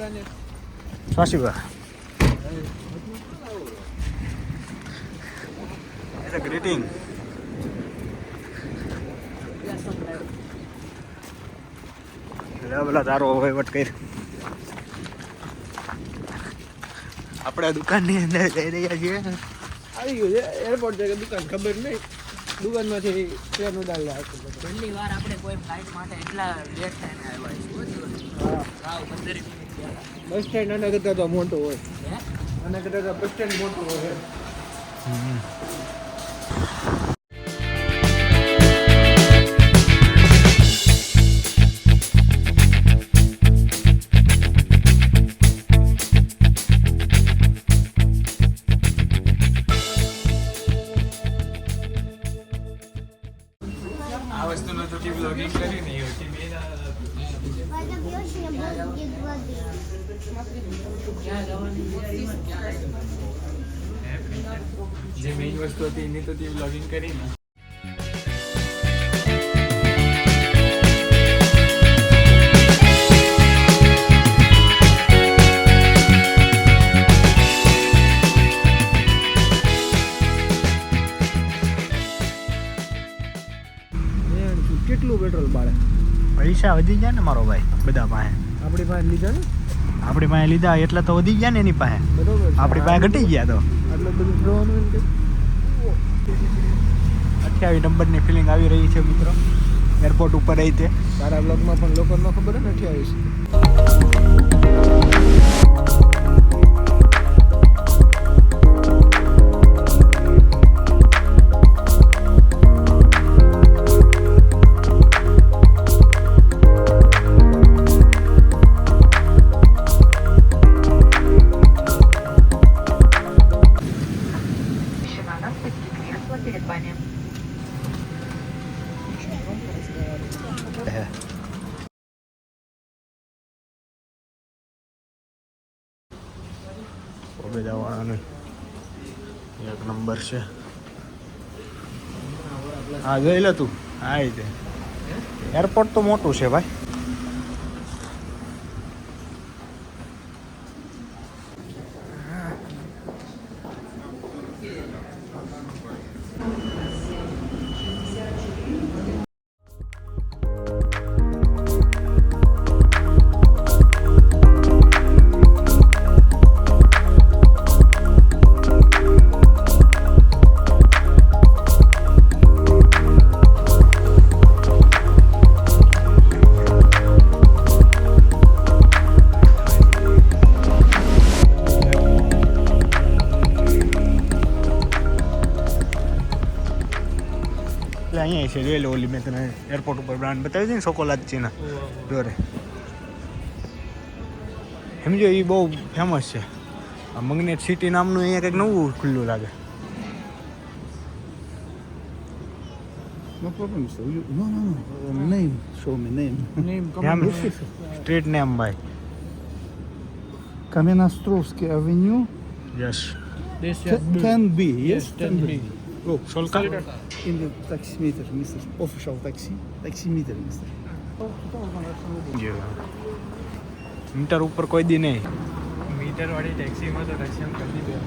Спасибо. It's a greeting. પેલા તારો વહીવટ કર. આપણે દુકાનની અંદર જઈ રહ્યા છીએ. આવી ગયું છે એરપોર્ટ છે કે દુકાન ખબર નહીં. દુકાનમાંથી ટ્રેન ઉડાડી રાખી. પહેલી વાર આપણે કોઈ ફ્લાઇટ માટે એટલા લેટ થઈને આવ્યા છીએ. બસ સ્ટેન્ડ આના કરતાં તો મોટું હોય. આના કરતાં તો બસ સ્ટેન્ડ મોટું હોય. આ વસ્તુનો તો ટીવી બ્લોગિંગ કરી નહીં હતી. જે મેઇન વસ્તુ હતી એની તો ટીવી બ્લોગિંગ કરી ને. કેટલું પેટ્રોલ બાળે? પૈસા વધી ગયા ને મારો ભાઈ બધા પાસે. આપણી પાસે લીધા ને? આપણી પાસે લીધા એટલે તો વધી ગયા ને એની પાસે. બરોબર. આપણી પાસે ઘટી ગયા તો. આટલું બધું ફરવાનું એમ કે 28 નંબરની ફિલિંગ આવી રહી છે મિત્રો. એરપોર્ટ ઉપર રહી તે તારા બ્લોગમાં પણ લોકોને ખબર ને 28. જવાનું એક નંબર છે. હા જોઈ લે તું. હા રીતે એરપોર્ટ તો મોટું છે ભાઈ. અહીંયા છે જોઈ લો. ઓલી મેં તને એરપોર્ટ ઉપર બ્રાન્ડ બતાવી હતી ને ચોકોલાદ ચીના જોરે. સમજો એ બહુ ફેમસ છે. આ મગનેટ સિટી નામનું અહીંયા કંઈક નવું ખુલ્લું લાગે. No problem, so you no name. Show me name. Street name ભાઈ. Kamenastrovsky Avenue. Yes. 10B. Yes, 10B. Go. સોલકા In the taximeter, Mr. Official taximeter, Mr. Metre ઉપર કોઈ દી નહીં. મીટર વાળી ટેક્સીમાં તો ટેક્સી કરી દીધું.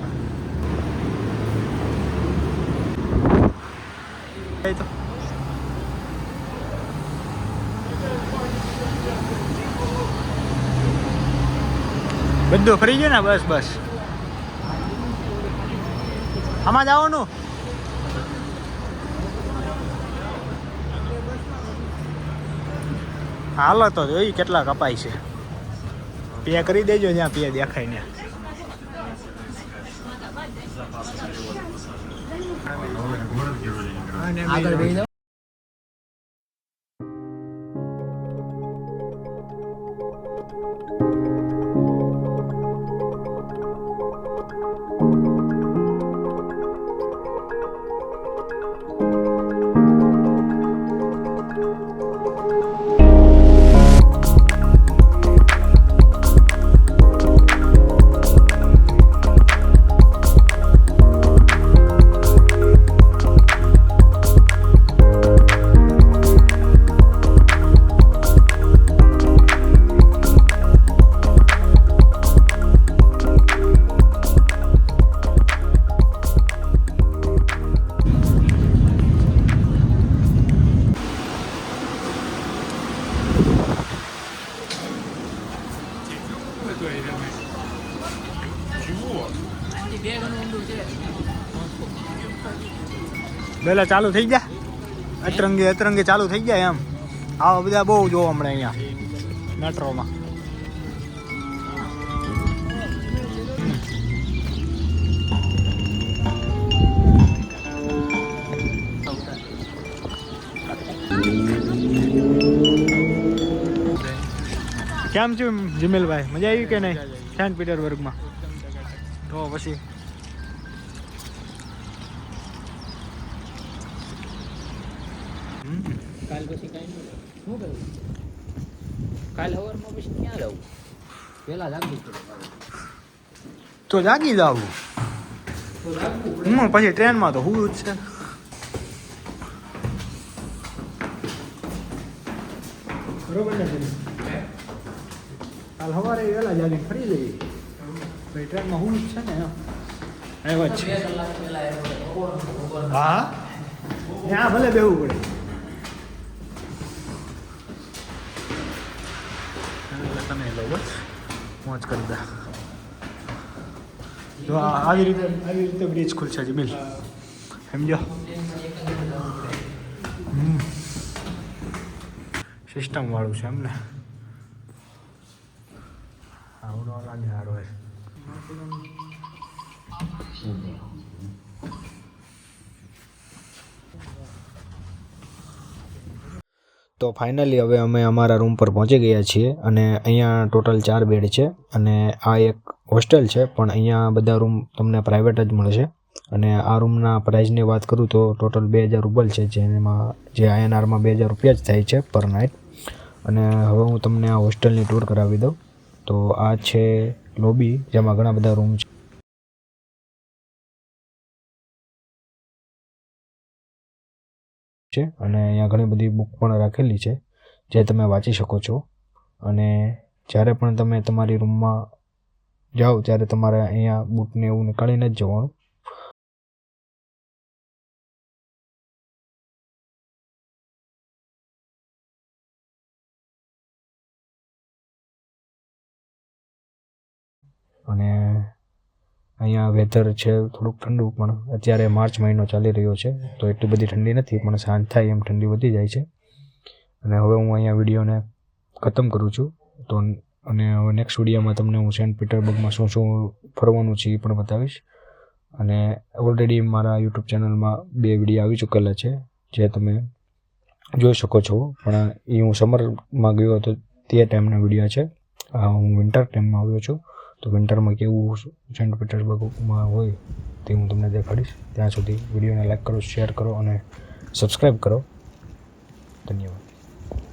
બધું ફરી ગયું ને. બસ બસ આમાં જવાનું. હાલો તો જોઈ કેટલા કપાય છે. પે કરી દેજો જ્યાં પે દેખાય ને. આગળ બેસી જાઓ. પહેલાં ચાલુ થઈ ગયા અતરંગે ચાલુ થઈ ગયા એમ. આવા બધા બહુ જોવા મળે અહીંયા મેટ્રોમાં. કેમ છે જમીલભાઈ, મજા આવી કે નહીં સેન્ટ પીટર્સબર્ગમાં? તો પછી કાલ પછી કાંઈ નહીં શું કરું? કાલ સવારમાં પછી ક્યાં જવું? પહેલાં જાગવું પડે. તો જાગી જાવું. પછી ટ્રેનમાં તો હું જ છે. બરોબર ને? કાલ સવારે વહેલા જાગીને ફરી લઈએ. ભાઈ ટ્રેનમાં હું જ છે ને આવ્યા જ છે. હા ત્યાં ભલે બેવું પડે. તમે લો બસ મોજ કરી દા. જો આવી રીતે બ્રિજ ખુલશે જમીલ, સમજો. સિસ્ટમ વાળું છે એમને. આવડો લાગે હારો હોય. તો ફાઇનલી હવે અમે અમારા રૂમ પર પહોંચી ગયા છીએ અને અહીંયા ટોટલ 4 બેડ છે અને આ એક હોસ્ટેલ છે, પણ અહીંયા બધા રૂમ તમને પ્રાઇવેટ જ મળશે. અને આ રૂમના પ્રાઇસની વાત કરું તો ટોટલ 2000 રૂબલ છે, જેમાં જે INRમાં 2000 રૂપિયા જ થાય છે પર નાઇટ. અને હવે હું તમને આ હોસ્ટેલની ટૂર કરાવી દઉં. તો આ છે લોબી, જેમાં ઘણા બધા રૂમ છે અને અહીંયા ઘણી બધી બુક પણ રાખેલી છે જે તમે વાંચી શકો છો. અને જ્યારે પણ તમે તમારી રૂમમાં જાઓ ત્યારે તમારે અહીંયા બુકને એવું નીકાળીને જ જવાનું. અને અહીંયા વેધર છે થોડુંક ઠંડુ, પણ અત્યારે માર્ચ મહિનો ચાલી રહ્યો છે તો એટલી બધી ઠંડી નથી, પણ સાંજ થાય એમ ઠંડી વધી જાય છે. અને હવે હું અહીંયા વિડીયોને ખતમ કરું છું. તો અને હવે નેક્સ્ટ વિડીયોમાં તમને હું સેન્ટ પીટર્સબર્ગમાં શું શું ફરવાનું છે એ પણ બતાવીશ. અને ઓલરેડી મારા યુટ્યુબ ચેનલમાં 2 વિડીયો આવી ચૂકેલા છે જે તમે જોઈ શકો છો, પણ એ હું સમરમાં ગયો હતો તે ટાઈમના વિડીયો છે. હું વિન્ટર ટાઈમમાં આવ્યો છું, તો વિન્ટરમાં કેવું સેન્ટ પીટર્સબર્ગમાં હોય તે હું તમને દેખાડીશ. ત્યાં સુધી વિડીયોને લાઈક કરો, શેર કરો અને સબસ્ક્રાઈબ કરો. ધન્યવાદ.